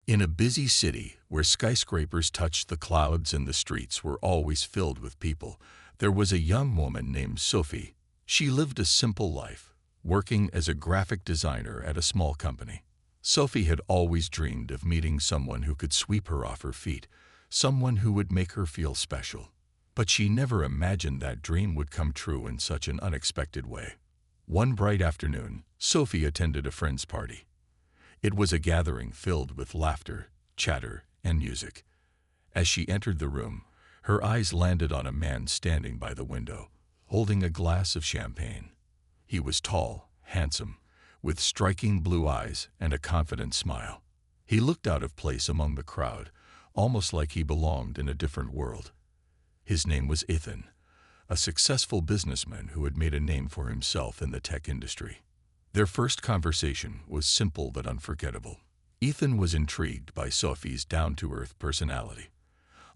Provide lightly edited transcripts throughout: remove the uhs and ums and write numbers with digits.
In a busy city where skyscrapers touched the clouds and the streets were always filled with people, there was a young woman named Sophie. She lived a simple life, working as a graphic designer at a small company. Sophie had always dreamed of meeting someone who could sweep her off her feet, someone who would make her feel special. But she never imagined that dream would come true in such an unexpected way. One bright afternoon, Sophie attended a friend's party. It was a gathering filled with laughter, chatter, and music. As she entered the room, her eyes landed on a man standing by the window, holding a glass of champagne. He was tall, handsome, with striking blue eyes and a confident smile. He looked out of place among the crowd, almost like he belonged in a different world. His name was Ethan, a successful businessman who had made a name for himself in the tech industry. Their first conversation was simple but unforgettable. Ethan was intrigued by Sophie's down-to-earth personality.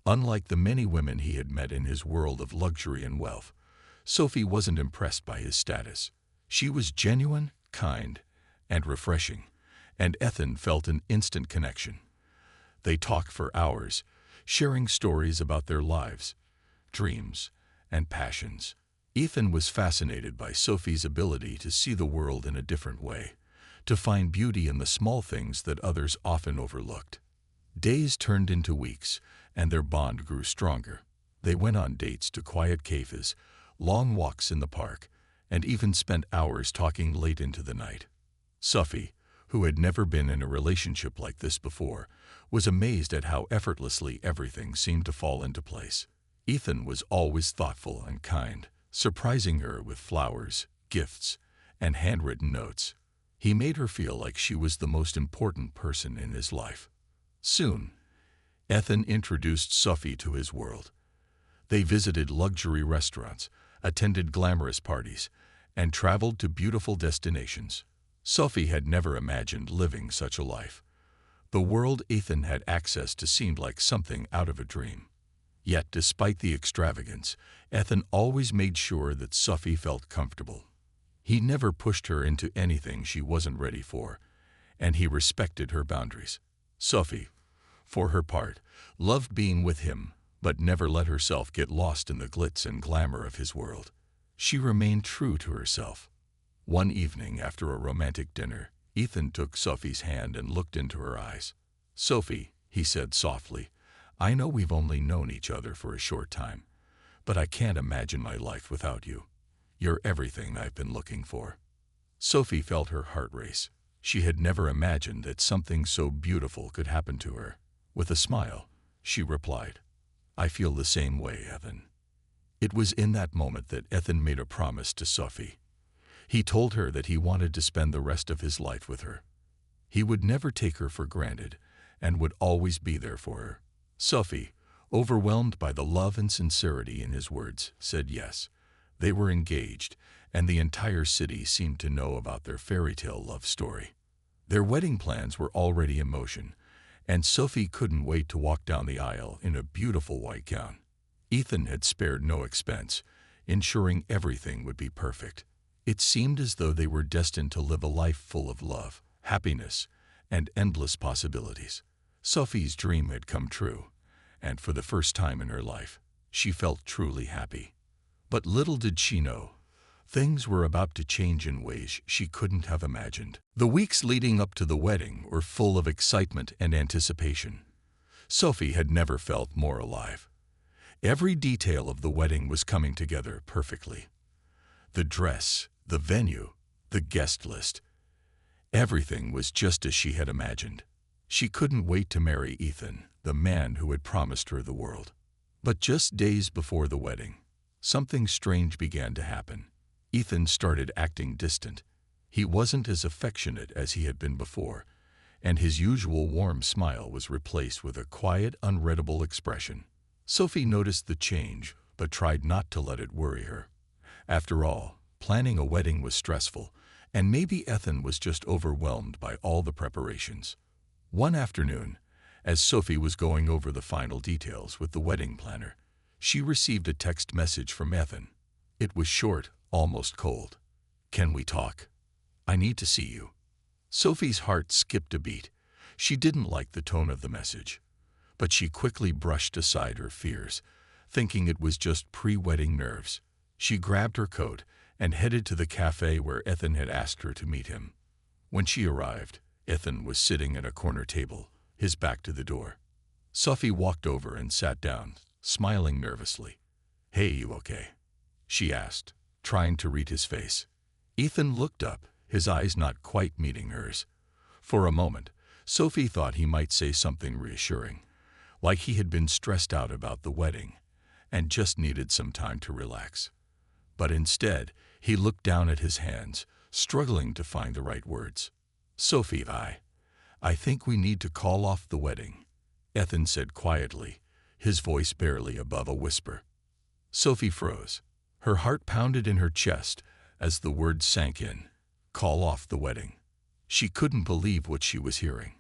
Unlike the many women he had met in his world of luxury and wealth, Sophie wasn't impressed by his status. She was genuine, kind, and refreshing, and Ethan felt an instant connection. They talked for hours, sharing stories about their lives, dreams, and passions. Ethan was fascinated by Sophie's ability to see the world in a different way, to find beauty in the small things that others often overlooked. Days turned into weeks, and their bond grew stronger. They went on dates to quiet cafes, long walks in the park, and even spent hours talking late into the night. Sophie, who had never been in a relationship like this before, was amazed at how effortlessly everything seemed to fall into place. Ethan was always thoughtful and kind, surprising her with flowers, gifts, and handwritten notes. He made her feel like she was the most important person in his life. Soon, Ethan introduced Sophie to his world. They visited luxury restaurants, attended glamorous parties, and traveled to beautiful destinations. Sophie had never imagined living such a life. The world Ethan had access to seemed like something out of a dream. Yet, despite the extravagance, Ethan always made sure that Sophie felt comfortable. He never pushed her into anything she wasn't ready for, and he respected her boundaries. Sophie, for her part, loved being with him, but never let herself get lost in the glitz and glamour of his world. She remained true to herself. One evening after a romantic dinner, Ethan took Sophie's hand and looked into her eyes. "Sophie," he said softly, "I know we've only known each other for a short time, but I can't imagine my life without you. You're everything I've been looking for." Sophie felt her heart race. She had never imagined that something so beautiful could happen to her. With a smile, she replied, "I feel the same way, Ethan." It was in that moment that Ethan made a promise to Sophie. He told her that he wanted to spend the rest of his life with her. He would never take her for granted and would always be there for her. Sophie, overwhelmed by the love and sincerity in his words, said yes. They were engaged, and the entire city seemed to know about their fairy tale love story. Their wedding plans were already in motion, and Sophie couldn't wait to walk down the aisle in a beautiful white gown. Ethan had spared no expense, ensuring everything would be perfect. It seemed as though they were destined to live a life full of love, happiness, and endless possibilities. Sophie's dream had come true, and for the first time in her life, she felt truly happy. But little did she know, things were about to change in ways she couldn't have imagined. The weeks leading up to the wedding were full of excitement and anticipation. Sophie had never felt more alive. Every detail of the wedding was coming together perfectly. The dress, the venue, the guest list. Everything was just as she had imagined. She couldn't wait to marry Ethan, the man who had promised her the world. But just days before the wedding, something strange began to happen. Ethan started acting distant. He wasn't as affectionate as he had been before, and his usual warm smile was replaced with a quiet, unreadable expression. Sophie noticed the change, but tried not to let it worry her. After all, planning a wedding was stressful, and maybe Ethan was just overwhelmed by all the preparations. One afternoon, as Sophie was going over the final details with the wedding planner, she received a text message from Ethan. It was short, almost cold. "Can we talk? I need to see you." Sophie's heart skipped a beat. She didn't like the tone of the message, but she quickly brushed aside her fears, thinking it was just pre-wedding nerves. She grabbed her coat and headed to the cafe where Ethan had asked her to meet him. When she arrived, Ethan was sitting at a corner table, his back to the door. Sophie walked over and sat down, smiling nervously. "Hey, you okay?" she asked, trying to read his face. Ethan looked up, his eyes not quite meeting hers. For a moment, Sophie thought he might say something reassuring, like he had been stressed out about the wedding and just needed some time to relax. But instead, he looked down at his hands, struggling to find the right words. "Sophie, I think we need to call off the wedding," Ethan said quietly, his voice barely above a whisper. Sophie froze. Her heart pounded in her chest as the words sank in. Call off the wedding. She couldn't believe what she was hearing.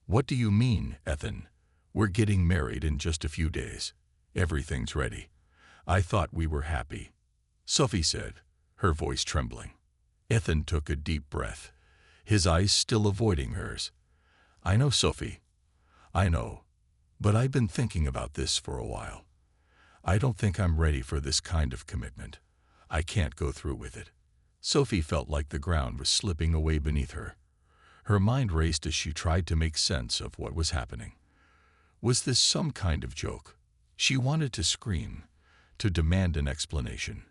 "What do you mean, Ethan? We're getting married in just a few days. Everything's ready. I thought we were happy," Sophie said, her voice trembling. Ethan took a deep breath, his eyes still avoiding hers. "I know, Sophie. I know. But I've been thinking about this for a while. I don't think I'm ready for this kind of commitment. I can't go through with it." Sophie felt like the ground was slipping away beneath her. Her mind raced as she tried to make sense of what was happening. Was this some kind of joke? She wanted to scream, to demand an explanation.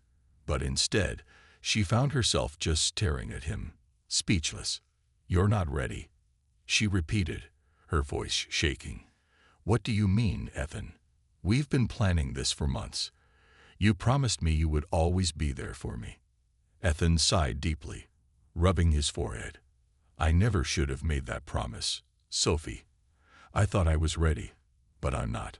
But instead, she found herself just staring at him, speechless. "You're not ready," she repeated, her voice shaking. "What do you mean, Ethan? We've been planning this for months. You promised me you would always be there for me." Ethan sighed deeply, rubbing his forehead. "I never should have made that promise, Sophie. I thought I was ready, but I'm not.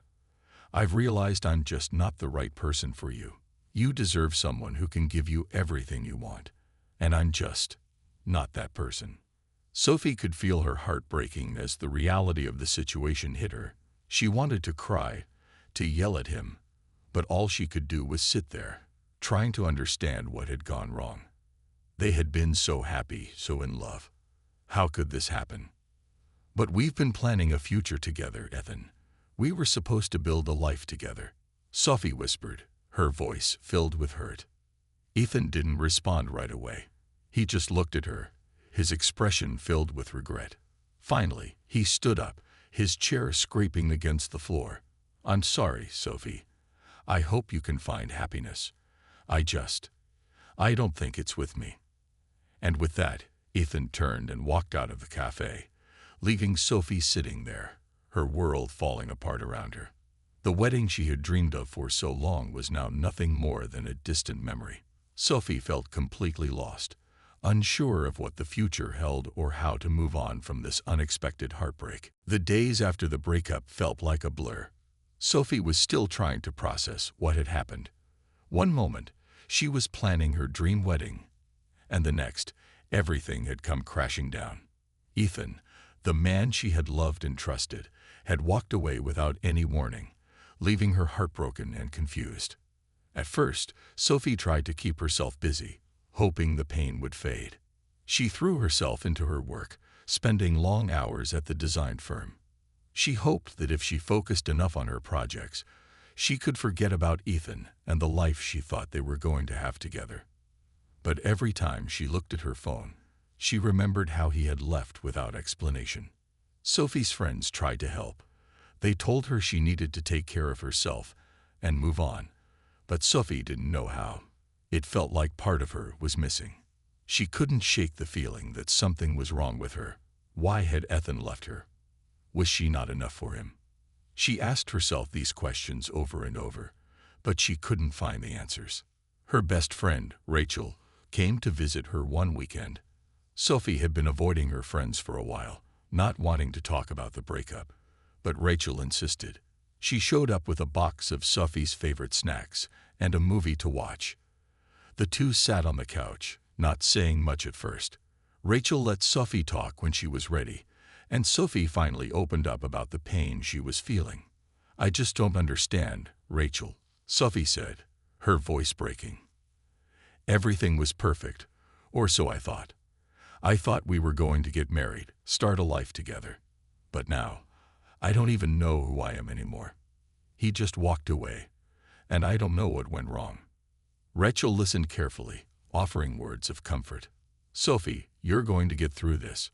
I've realized I'm just not the right person for you. You deserve someone who can give you everything you want, and I'm just not that person." Sophie could feel her heart breaking as the reality of the situation hit her. She wanted to cry, to yell at him, but all she could do was sit there, trying to understand what had gone wrong. They had been so happy, so in love. How could this happen? "But we've been planning a future together, Ethan. We were supposed to build a life together," Sophie whispered, her voice filled with hurt. Ethan didn't respond right away. He just looked at her, his expression filled with regret. Finally, he stood up, his chair scraping against the floor. "I'm sorry, Sophie. I hope you can find happiness. I don't think it's with me." And with that, Ethan turned and walked out of the cafe, leaving Sophie sitting there, her world falling apart around her. The wedding she had dreamed of for so long was now nothing more than a distant memory. Sophie felt completely lost, unsure of what the future held or how to move on from this unexpected heartbreak. The days after the breakup felt like a blur. Sophie was still trying to process what had happened. One moment, she was planning her dream wedding, and the next, everything had come crashing down. Ethan, the man she had loved and trusted, had walked away without any warning, leaving her heartbroken and confused. At first, Sophie tried to keep herself busy, hoping the pain would fade. She threw herself into her work, spending long hours at the design firm. She hoped that if she focused enough on her projects, she could forget about Ethan and the life she thought they were going to have together. But every time she looked at her phone, she remembered how he had left without explanation. Sophie's friends tried to help. They told her she needed to take care of herself and move on, but Sophie didn't know how. It felt like part of her was missing. She couldn't shake the feeling that something was wrong with her. Why had Ethan left her? Was she not enough for him? She asked herself these questions over and over, but she couldn't find the answers. Her best friend, Rachel, came to visit her one weekend. Sophie had been avoiding her friends for a while, not wanting to talk about the breakup, but Rachel insisted. She showed up with a box of Sophie's favorite snacks and a movie to watch. The two sat on the couch, not saying much at first. Rachel let Sophie talk when she was ready, and Sophie finally opened up about the pain she was feeling. "I just don't understand, Rachel," Sophie said, her voice breaking. "Everything was perfect, or so I thought. I thought we were going to get married, start a life together. But now, I don't even know who I am anymore. He just walked away, and I don't know what went wrong. Rachel listened carefully, offering words of comfort. Sophie, you're going to get through this.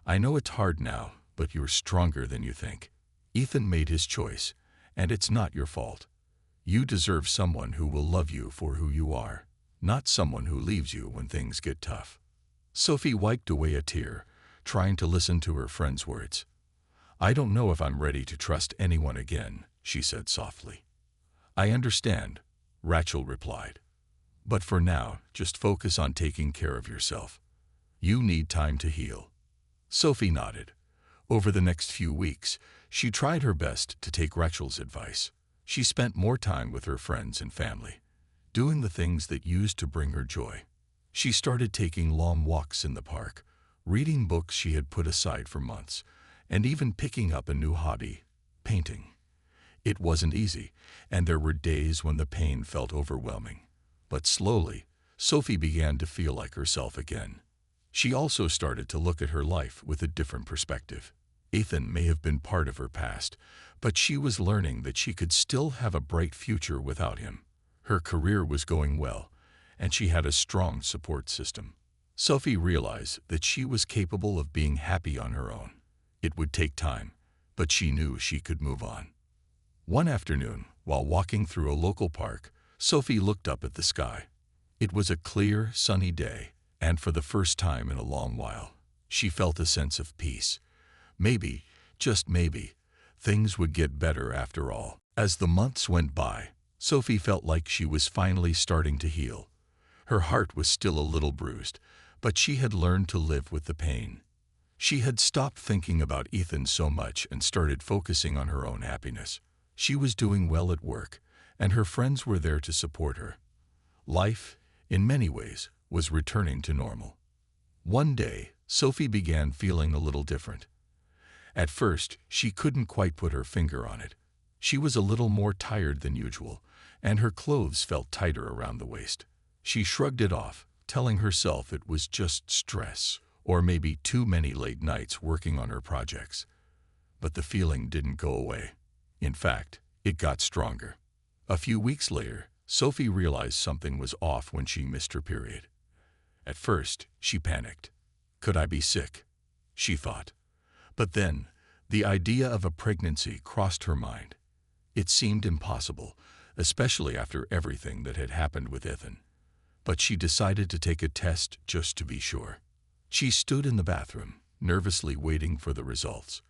I know it's hard now, but you're stronger than you think. Ethan made his choice, and it's not your fault. You deserve someone who will love you for who you are, not someone who leaves you when things get tough. Sophie wiped away a tear, trying to listen to her friend's words. I don't know if I'm ready to trust anyone again, she said softly. I understand, Rachel replied. But for now, just focus on taking care of yourself. You need time to heal. Sophie nodded. Over the next few weeks, she tried her best to take Rachel's advice. She spent more time with her friends and family, doing the things that used to bring her joy. She started taking long walks in the park, reading books she had put aside for months, and even picking up a new hobby, painting. It wasn't easy, and there were days when the pain felt overwhelming. But slowly, Sophie began to feel like herself again. She also started to look at her life with a different perspective. Ethan may have been part of her past, but she was learning that she could still have a bright future without him. Her career was going well, and she had a strong support system. Sophie realized that she was capable of being happy on her own. It would take time, but she knew she could move on. One afternoon, while walking through a local park, Sophie looked up at the sky. It was a clear, sunny day, and for the first time in a long while, she felt a sense of peace. Maybe, just maybe, things would get better after all. As the months went by, Sophie felt like she was finally starting to heal. Her heart was still a little bruised, but she had learned to live with the pain. She had stopped thinking about Ethan so much and started focusing on her own happiness. She was doing well at work, and her friends were there to support her. Life, in many ways, was returning to normal. One day, Sophie began feeling a little different. At first, she couldn't quite put her finger on it. She was a little more tired than usual, and her clothes felt tighter around the waist. She shrugged it off, telling herself it was just stress, or maybe too many late nights working on her projects. But the feeling didn't go away. In fact, it got stronger. A few weeks later, Sophie realized something was off when she missed her period. At first, she panicked. Could I be sick? She thought. But then, the idea of a pregnancy crossed her mind. It seemed impossible, especially after everything that had happened with Ethan. But she decided to take a test just to be sure. She stood in the bathroom, nervously waiting for the results.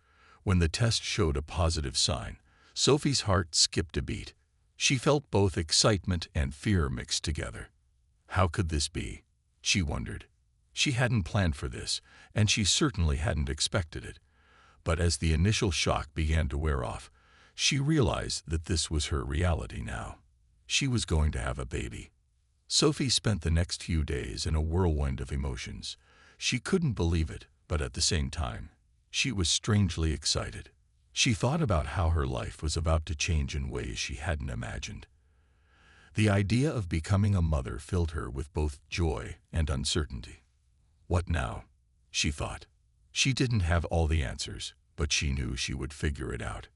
When the test showed a positive sign, Sophie's heart skipped a beat. She felt both excitement and fear mixed together. How could this be? She wondered. She hadn't planned for this, and she certainly hadn't expected it. But as the initial shock began to wear off, she realized that this was her reality now. She was going to have a baby. Sophie spent the next few days in a whirlwind of emotions. She couldn't believe it, but at the same time, she was strangely excited. She thought about how her life was about to change in ways she hadn't imagined. The idea of becoming a mother filled her with both joy and uncertainty. What now? She thought. She didn't have all the answers, but she knew she would figure it out.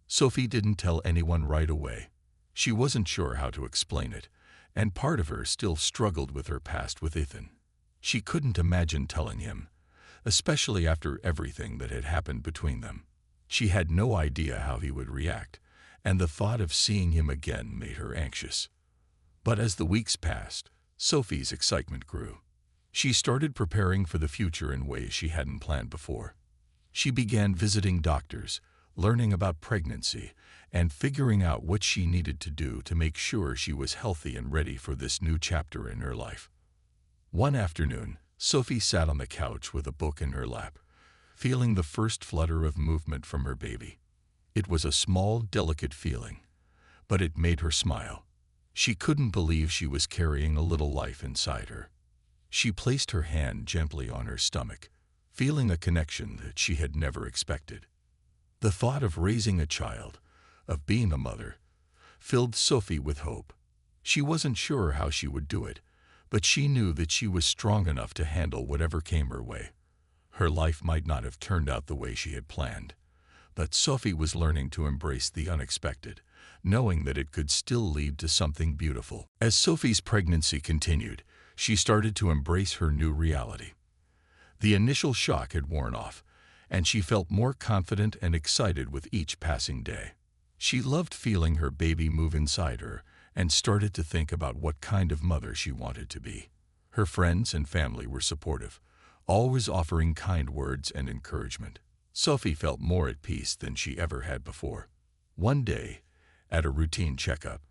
Sophie didn't tell anyone right away. She wasn't sure how to explain it, and part of her still struggled with her past with Ethan. She couldn't imagine telling him, especially after everything that had happened between them. She had no idea how he would react, and the thought of seeing him again made her anxious. But as the weeks passed, Sophie's excitement grew. She started preparing for the future in ways she hadn't planned before. She began visiting doctors, learning about pregnancy, and figuring out what she needed to do to make sure she was healthy and ready for this new chapter in her life. One afternoon, Sophie sat on the couch with a book in her lap, feeling the first flutter of movement from her baby. It was a small, delicate feeling, but it made her smile. She couldn't believe she was carrying a little life inside her. She placed her hand gently on her stomach, feeling a connection that she had never expected. The thought of raising a child, of being a mother, filled Sophie with hope. She wasn't sure how she would do it, but she knew that she was strong enough to handle whatever came her way. Her life might not have turned out the way she had planned, but Sophie was learning to embrace the unexpected, knowing that it could still lead to something beautiful. As Sophie's pregnancy continued, she started to embrace her new reality. The initial shock had worn off, and she felt more confident and excited with each passing day. She loved feeling her baby move inside her and started to think about what kind of mother she wanted to be. Her friends and family were supportive, always offering kind words and encouragement. Sophie felt more at peace than she ever had before. One day, at a routine checkup,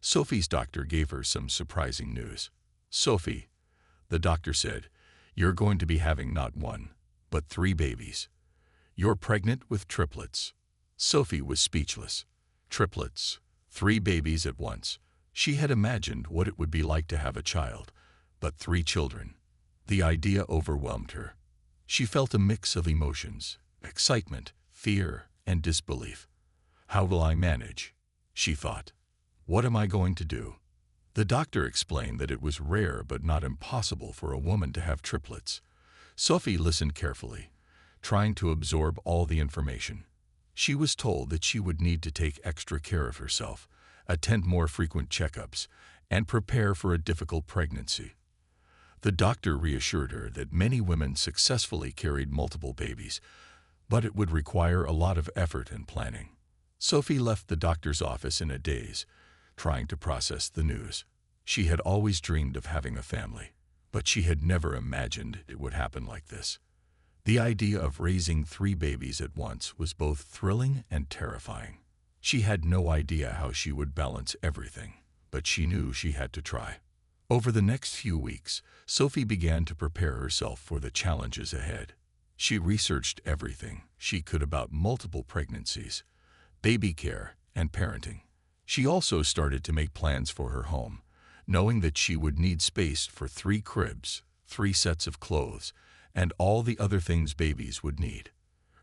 Sophie's doctor gave her some surprising news. "Sophie," the doctor said, "you're going to be having not one, but 3 babies. You're pregnant with triplets." Sophie was speechless. Triplets, 3 babies at once. She had imagined what it would be like to have a child, but 3 children. The idea overwhelmed her. She felt a mix of emotions: excitement, fear, and disbelief. "How will I manage?" she thought. "What am I going to do?" The doctor explained that it was rare but not impossible for a woman to have triplets. Sophie listened carefully, trying to absorb all the information. She was told that she would need to take extra care of herself, attend more frequent checkups, and prepare for a difficult pregnancy. The doctor reassured her that many women successfully carried multiple babies, but it would require a lot of effort and planning. Sophie left the doctor's office in a daze, trying to process the news. She had always dreamed of having a family, but she had never imagined it would happen like this. The idea of raising 3 babies at once was both thrilling and terrifying. She had no idea how she would balance everything, but she knew she had to try. Over the next few weeks, Sophie began to prepare herself for the challenges ahead. She researched everything she could about multiple pregnancies, baby care, and parenting. She also started to make plans for her home, knowing that she would need space for 3 cribs, 3 sets of clothes, and all the other things babies would need.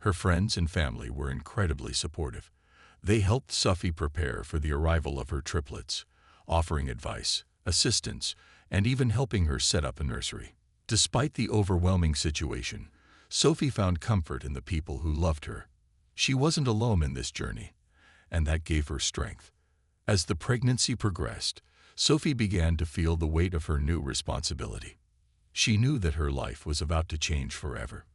Her friends and family were incredibly supportive. They helped Sophie prepare for the arrival of her triplets, offering advice, assistance, and even helping her set up a nursery. Despite the overwhelming situation, Sophie found comfort in the people who loved her. She wasn't alone in this journey, and that gave her strength. As the pregnancy progressed, Sophie began to feel the weight of her new responsibility. She knew that her life was about to change forever.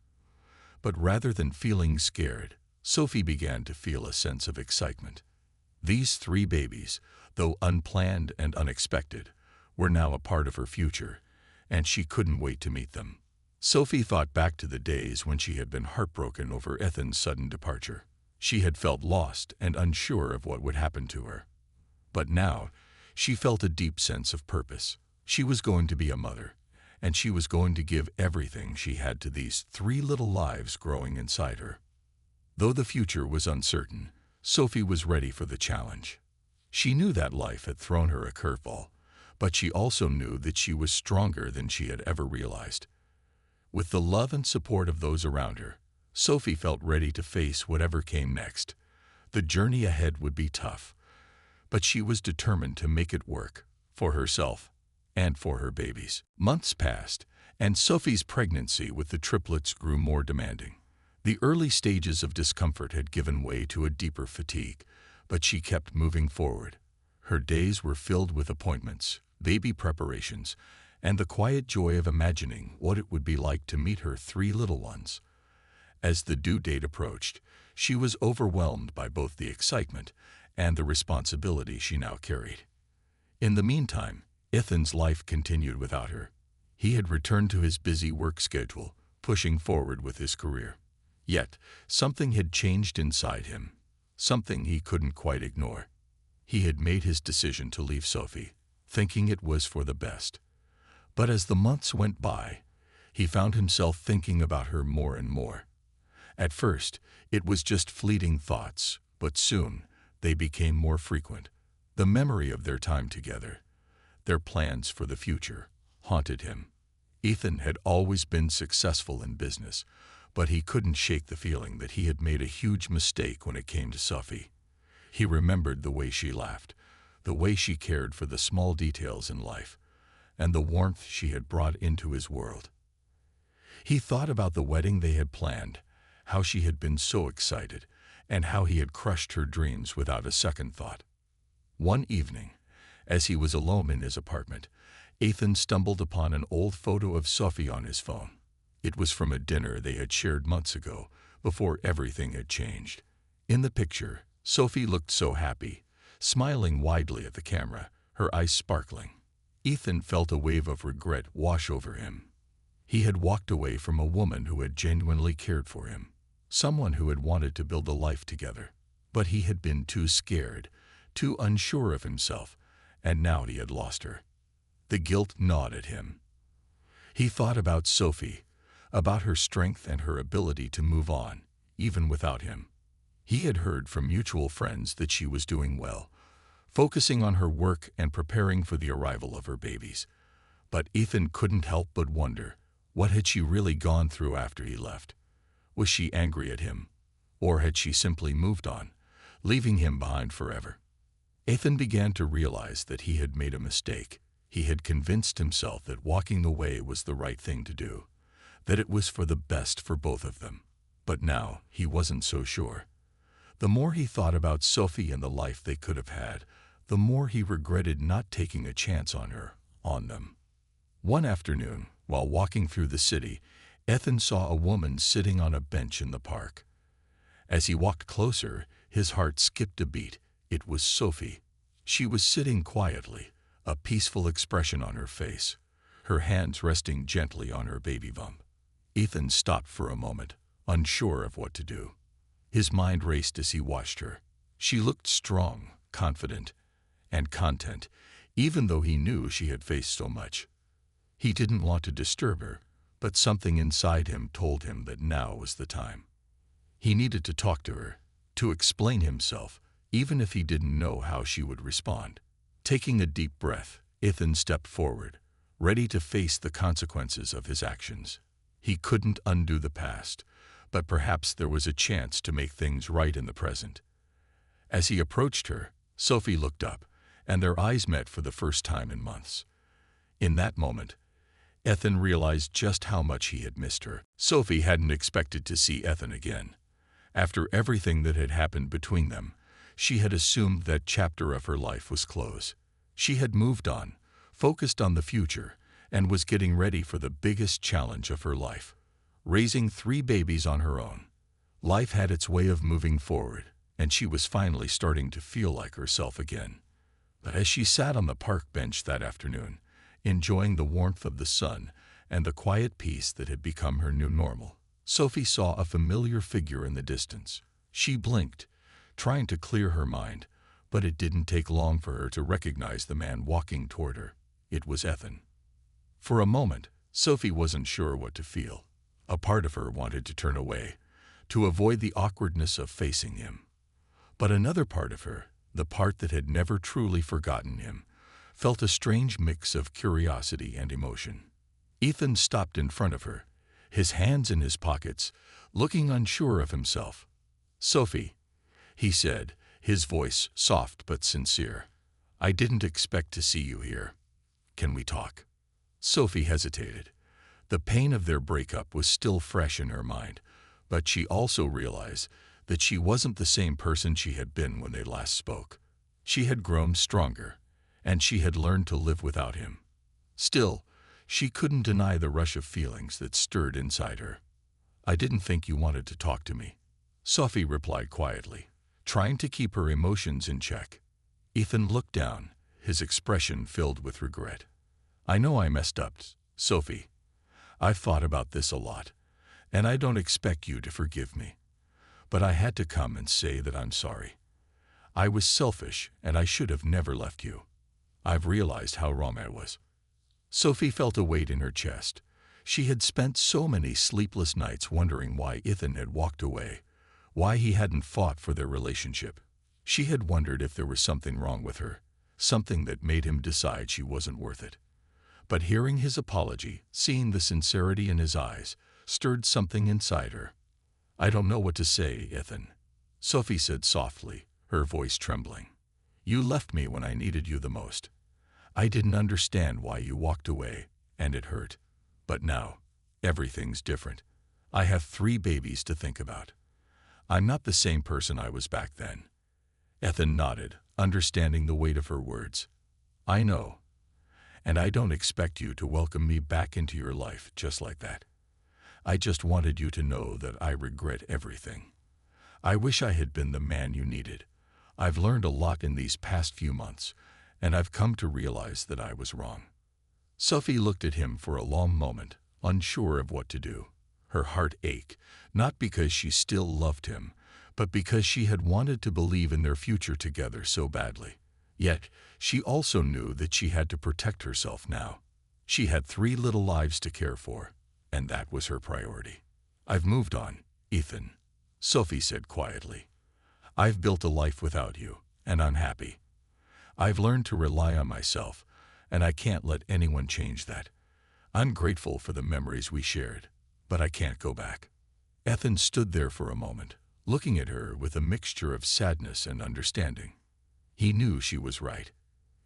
But rather than feeling scared, Sophie began to feel a sense of excitement. These 3 babies, though unplanned and unexpected, were now a part of her future, and she couldn't wait to meet them. Sophie thought back to the days when she had been heartbroken over Ethan's sudden departure. She had felt lost and unsure of what would happen to her. But now, she felt a deep sense of purpose. She was going to be a mother, and she was going to give everything she had to these 3 little lives growing inside her. Though the future was uncertain, Sophie was ready for the challenge. She knew that life had thrown her a curveball, but she also knew that she was stronger than she had ever realized. With the love and support of those around her, Sophie felt ready to face whatever came next. The journey ahead would be tough, but she was determined to make it work, for herself and for her babies. Months passed, and Sophie's pregnancy with the triplets grew more demanding. The early stages of discomfort had given way to a deeper fatigue, but she kept moving forward. Her days were filled with appointments, baby preparations, and the quiet joy of imagining what it would be like to meet her 3 little ones. As the due date approached, she was overwhelmed by both the excitement and the responsibility she now carried. In the meantime, Ethan's life continued without her. He had returned to his busy work schedule, pushing forward with his career. Yet, something had changed inside him, something he couldn't quite ignore. He had made his decision to leave Sophie, thinking it was for the best. But as the months went by, he found himself thinking about her more and more. At first, it was just fleeting thoughts, but soon they became more frequent. The memory of their time together, their plans for the future, haunted him. Ethan had always been successful in business, but he couldn't shake the feeling that he had made a huge mistake when it came to Sophie. He remembered the way she laughed, the way she cared for the small details in life, and the warmth she had brought into his world. He thought about the wedding they had planned, how she had been so excited, and how he had crushed her dreams without a second thought. One evening, as he was alone in his apartment, Ethan stumbled upon an old photo of Sophie on his phone. It was from a dinner they had shared months ago, before everything had changed. In the picture, Sophie looked so happy, smiling widely at the camera, her eyes sparkling. Ethan felt a wave of regret wash over him. He had walked away from a woman who had genuinely cared for him, someone who had wanted to build a life together. But he had been too scared, too unsure of himself, and now he had lost her. The guilt gnawed at him. He thought about Sophie, about her strength and her ability to move on, even without him. He had heard from mutual friends that she was doing well, focusing on her work and preparing for the arrival of her babies. But Ethan couldn't help but wonder, what had she really gone through after he left? Was she angry at him? Or had she simply moved on, leaving him behind forever? Ethan began to realize that he had made a mistake. He had convinced himself that walking away was the right thing to do, that it was for the best for both of them. But now he wasn't so sure. The more he thought about Sophie and the life they could have had, the more he regretted not taking a chance on her, on them. One afternoon, while walking through the city, Ethan saw a woman sitting on a bench in the park. As he walked closer, his heart skipped a beat. It was Sophie. She was sitting quietly, a peaceful expression on her face, her hands resting gently on her baby bump. Ethan stopped for a moment, unsure of what to do. His mind raced as he watched her. She looked strong, confident, and content, even though he knew she had faced so much. He didn't want to disturb her, but something inside him told him that now was the time. He needed to talk to her, to explain himself, even if he didn't know how she would respond. Taking a deep breath, Ethan stepped forward, ready to face the consequences of his actions. He couldn't undo the past, but perhaps there was a chance to make things right in the present. As he approached her, Sophie looked up, and their eyes met for the first time in months. In that moment, Ethan realized just how much he had missed her. Sophie hadn't expected to see Ethan again. After everything that had happened between them, she had assumed that chapter of her life was closed. She had moved on, focused on the future, and was getting ready for the biggest challenge of her life, raising 3 babies on her own. Life had its way of moving forward, and she was finally starting to feel like herself again. But as she sat on the park bench that afternoon, enjoying the warmth of the sun and the quiet peace that had become her new normal, Sophie saw a familiar figure in the distance. She blinked, trying to clear her mind, but it didn't take long for her to recognize the man walking toward her. It was Ethan. For a moment, Sophie wasn't sure what to feel. A part of her wanted to turn away, to avoid the awkwardness of facing him. But another part of her, the part that had never truly forgotten him, felt a strange mix of curiosity and emotion. Ethan stopped in front of her, his hands in his pockets, looking unsure of himself. "Sophie," he said, his voice soft but sincere. "I didn't expect to see you here. Can we talk?" Sophie hesitated. The pain of their breakup was still fresh in her mind, but she also realized that she wasn't the same person she had been when they last spoke. She had grown stronger, and she had learned to live without him. Still, she couldn't deny the rush of feelings that stirred inside her. "I didn't think you wanted to talk to me," Sophie replied quietly, trying to keep her emotions in check. Ethan looked down, his expression filled with regret. "I know I messed up, Sophie. I've thought about this a lot, and I don't expect you to forgive me. But I had to come and say that I'm sorry. I was selfish, and I should have never left you. I've realized how wrong I was." Sophie felt a weight in her chest. She had spent so many sleepless nights wondering why Ethan had walked away, why he hadn't fought for their relationship. She had wondered if there was something wrong with her, something that made him decide she wasn't worth it. But hearing his apology, seeing the sincerity in his eyes, stirred something inside her. "I don't know what to say, Ethan," Sophie said softly, her voice trembling. "You left me when I needed you the most. I didn't understand why you walked away, and it hurt. But now, Everything's different. I have 3 babies to think about. I'm not the same person I was back then." Ethan nodded, understanding the weight of her words. "I know. And I don't expect you to welcome me back into your life just like that. I just wanted you to know that I regret everything. I wish I had been the man you needed. I've learned a lot in these past few months, and I've come to realize that I was wrong." Sophie looked at him for a long moment, unsure of what to do. Her heart ached, not because she still loved him, but because she had wanted to believe in their future together so badly. Yet, she also knew that she had to protect herself now. She had 3 little lives to care for, and that was her priority. "I've moved on, Ethan," Sophie said quietly. "I've built a life without you, and I'm happy. I've learned to rely on myself, and I can't let anyone change that. I'm grateful for the memories we shared, but I can't go back." Ethan stood there for a moment, looking at her with a mixture of sadness and understanding. He knew she was right.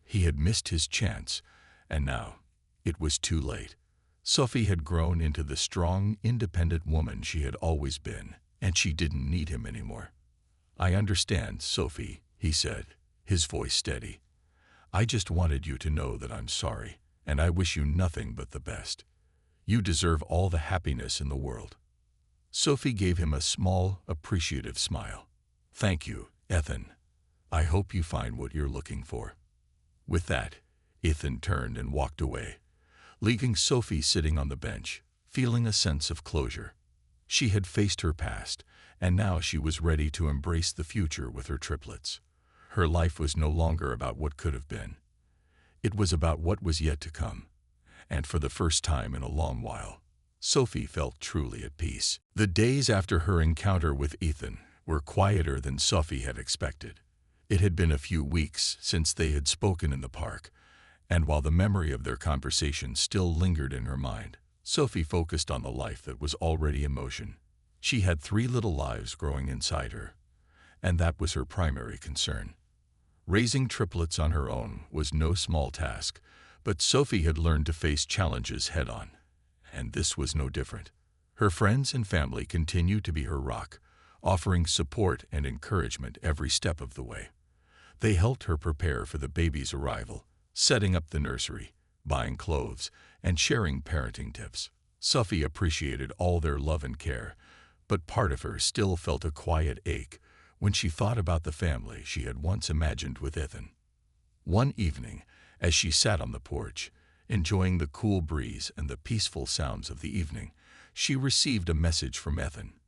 He had missed his chance, and now it was too late. Sophie had grown into the strong, independent woman she had always been, and she didn't need him anymore. "I understand, Sophie," he said, his voice steady. "I just wanted you to know that I'm sorry, and I wish you nothing but the best. You deserve all the happiness in the world." Sophie gave him a small, appreciative smile. "Thank you, Ethan. I hope you find what you're looking for." With that, Ethan turned and walked away, leaving Sophie sitting on the bench, feeling a sense of closure. She had faced her past, and now she was ready to embrace the future with her triplets. Her life was no longer about what could have been. It was about what was yet to come. And for the first time in a long while, Sophie felt truly at peace. The days after her encounter with Ethan were quieter than Sophie had expected. It had been a few weeks since they had spoken in the park, and while the memory of their conversation still lingered in her mind, Sophie focused on the life that was already in motion. She had 3 little lives growing inside her, and that was her primary concern. Raising triplets on her own was no small task, but Sophie had learned to face challenges head-on, and this was no different. Her friends and family continued to be her rock, offering support and encouragement every step of the way. They helped her prepare for the baby's arrival, setting up the nursery, buying clothes, and sharing parenting tips. Sophie appreciated all their love and care, but part of her still felt a quiet ache when she thought about the family she had once imagined with Ethan. One evening, as she sat on the porch, enjoying the cool breeze and the peaceful sounds of the evening, she received a message from Ethan.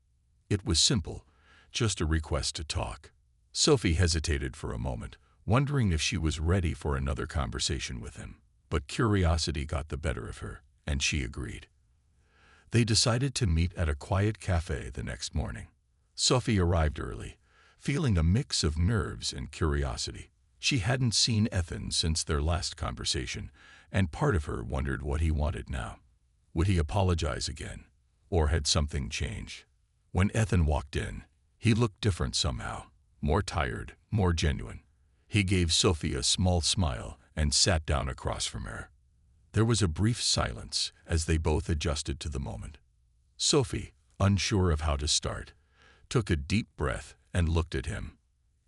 It was simple, just a request to talk. Sophie hesitated for a moment, wondering if she was ready for another conversation with him. But curiosity got the better of her, and she agreed. They decided to meet at a quiet cafe the next morning. Sophie arrived early, feeling a mix of nerves and curiosity. She hadn't seen Ethan since their last conversation, and part of her wondered what he wanted now. Would he apologize again, or had something changed? When Ethan walked in, he looked different somehow, more tired, more genuine. He gave Sophie a small smile and sat down across from her. There was a brief silence as they both adjusted to the moment. Sophie, unsure of how to start, took a deep breath and looked at him.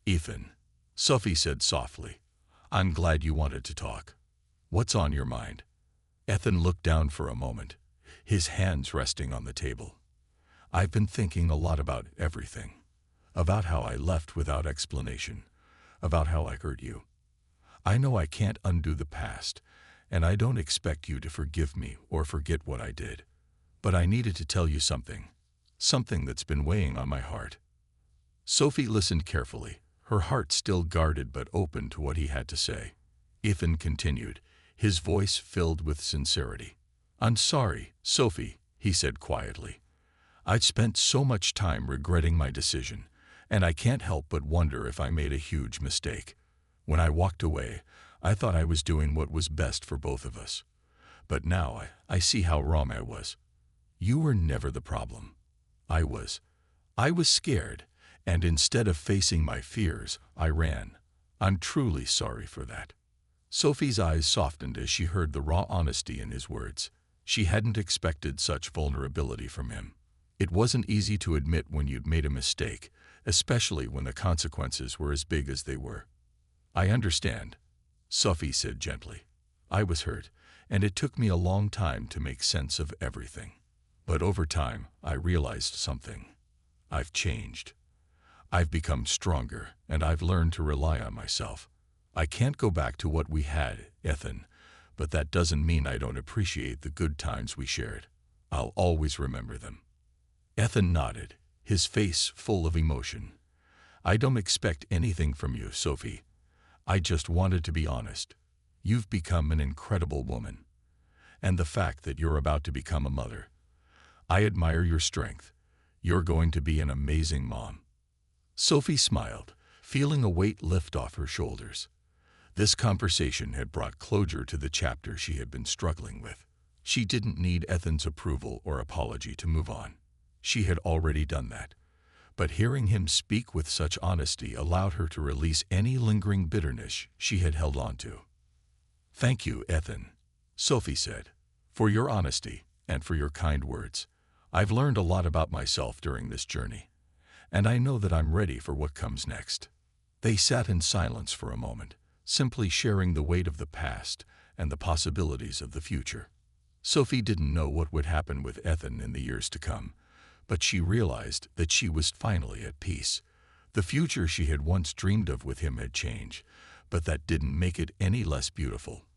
"Ethan," Sophie said softly, "I'm glad you wanted to talk. What's on your mind?" Ethan looked down for a moment, his hands resting on the table. "I've been thinking a lot about everything. About how I left without explanation. About how I hurt you. I know I can't undo the past, and I don't expect you to forgive me or forget what I did. But I needed to tell you something that's been weighing on my heart." Sophie listened carefully, her heart still guarded but open to what he had to say. Ethan continued, his voice filled with sincerity. "I'm sorry, Sophie," he said quietly. "I'd spent so much time regretting my decision, and I can't help but wonder if I made a huge mistake. When I walked away, I thought I was doing what was best for both of us. But now I see how wrong I was. You were never the problem. I was. I was scared, and instead of facing my fears, I ran. I'm truly sorry for that." Sophie's eyes softened as she heard the raw honesty in his words. She hadn't expected such vulnerability from him. It wasn't easy to admit when you'd made a mistake, especially when the consequences were as big as they were. "I understand," Sophie said gently. "I was hurt, and it took me a long time to make sense of everything. But over time, I realized something. I've changed. I've become stronger, and I've learned to rely on myself. I can't go back to what we had, Ethan, but that doesn't mean I don't appreciate the good times we shared. I'll always remember them." Ethan nodded, his face full of emotion. "I don't expect anything from you, Sophie. I just wanted to be honest. You've become an incredible woman. And the fact that you're about to become a mother. I admire your strength. You're going to be an amazing mom." Sophie smiled, feeling a weight lift off her shoulders. This conversation had brought closure to the chapter she had been struggling with. She didn't need Ethan's approval or apology to move on. She had already done that. But hearing him speak with such honesty allowed her to release any lingering bitterness she had held on to. "Thank you, Ethan," Sophie said, "for your honesty and for your kind words. I've learned a lot about myself during this journey, and I know that I'm ready for what comes next." They sat in silence for a moment, simply sharing the weight of the past and the possibilities of the future. Sophie didn't know what would happen with Ethan in the years to come, but she realized that she was finally at peace. The future she had once dreamed of with him had changed, but that didn't make it any less beautiful.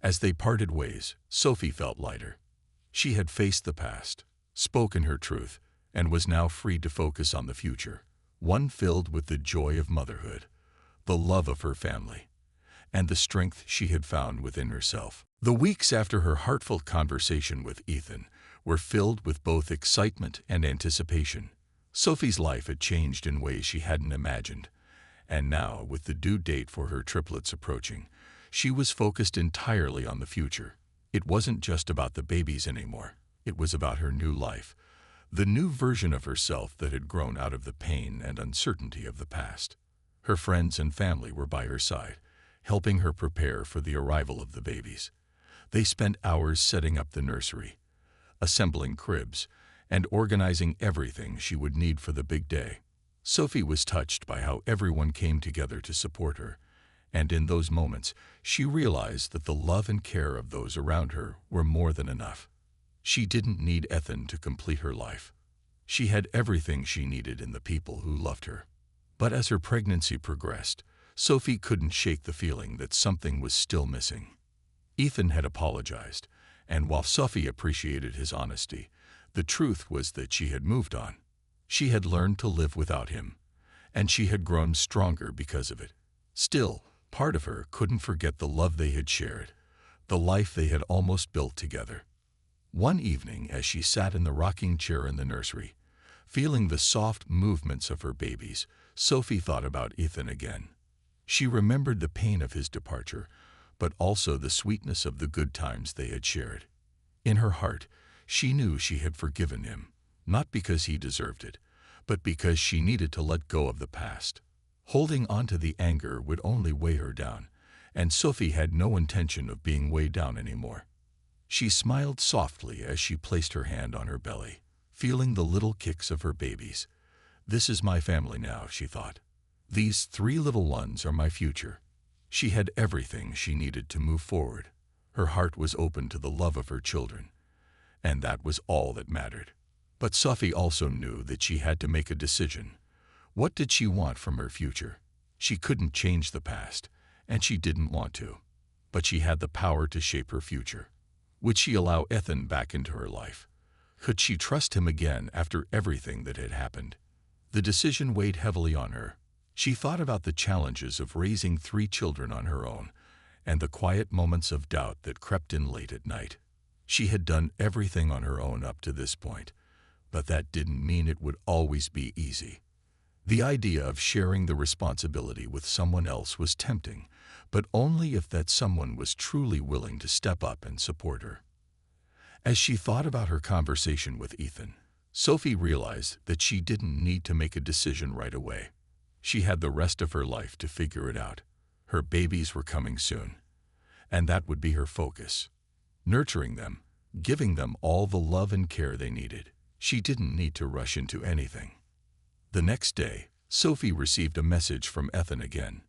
As they parted ways, Sophie felt lighter. She had faced the past, spoken her truth, and was now free to focus on the future, one filled with the joy of motherhood, the love of her family, and the strength she had found within herself. The weeks after her heartfelt conversation with Ethan were filled with both excitement and anticipation. Sophie's life had changed in ways she hadn't imagined, and now, with the due date for her triplets approaching, she was focused entirely on the future. It wasn't just about the babies anymore. It was about her new life, the new version of herself that had grown out of the pain and uncertainty of the past. Her friends and family were by her side, helping her prepare for the arrival of the babies. They spent hours setting up the nursery, assembling cribs, and organizing everything she would need for the big day. Sophie was touched by how everyone came together to support her, and in those moments, she realized that the love and care of those around her were more than enough. She didn't need Ethan to complete her life. She had everything she needed in the people who loved her. But as her pregnancy progressed, Sophie couldn't shake the feeling that something was still missing. Ethan had apologized, and while Sophie appreciated his honesty, the truth was that she had moved on. She had learned to live without him, and she had grown stronger because of it. Still, part of her couldn't forget the love they had shared, the life they had almost built together. One evening, as she sat in the rocking chair in the nursery, feeling the soft movements of her babies, Sophie thought about Ethan again. She remembered the pain of his departure, but also the sweetness of the good times they had shared. In her heart, she knew she had forgiven him, not because he deserved it, but because she needed to let go of the past. Holding on to the anger would only weigh her down, and Sophie had no intention of being weighed down anymore. She smiled softly as she placed her hand on her belly, feeling the little kicks of her babies. "This is my family now," she thought. "These 3 little ones are my future." She had everything she needed to move forward. Her heart was open to the love of her children, and that was all that mattered. But Sophie also knew that she had to make a decision. What did she want from her future? She couldn't change the past, and she didn't want to. But she had the power to shape her future. Would she allow Ethan back into her life? Could she trust him again after everything that had happened? The decision weighed heavily on her. She thought about the challenges of raising 3 children on her own, and the quiet moments of doubt that crept in late at night. She had done everything on her own up to this point, but that didn't mean it would always be easy. The idea of sharing the responsibility with someone else was tempting, but only if that someone was truly willing to step up and support her. As she thought about her conversation with Ethan, Sophie realized that she didn't need to make a decision right away. She had the rest of her life to figure it out. Her babies were coming soon, and that would be her focus. Nurturing them, giving them all the love and care they needed. She didn't need to rush into anything. The next day, Sophie received a message from Ethan again.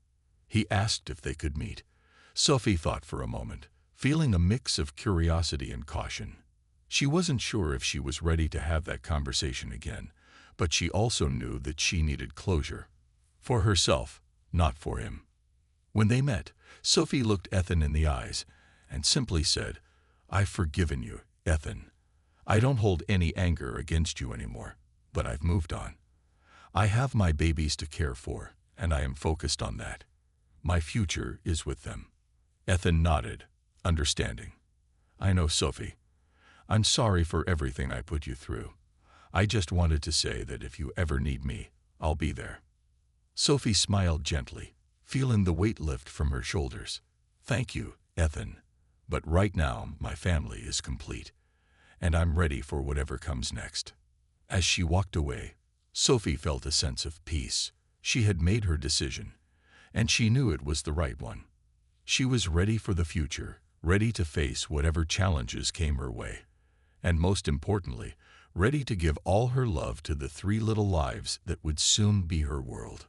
He asked if they could meet. Sophie thought for a moment, feeling a mix of curiosity and caution. She wasn't sure if she was ready to have that conversation again, but she also knew that she needed closure. For herself, not for him. When they met, Sophie looked Ethan in the eyes and simply said, "I've forgiven you, Ethan. I don't hold any anger against you anymore, but I've moved on. I have my babies to care for, and I am focused on that. My future is with them." Ethan nodded, understanding. "I know, Sophie. I'm sorry for everything I put you through. I just wanted to say that if you ever need me, I'll be there." Sophie smiled gently, feeling the weight lift from her shoulders. "Thank you, Ethan. But right now, my family is complete, and I'm ready for whatever comes next." As she walked away, Sophie felt a sense of peace. She had made her decision, and she knew it was the right one. She was ready for the future, ready to face whatever challenges came her way, and most importantly, ready to give all her love to the 3 little lives that would soon be her world.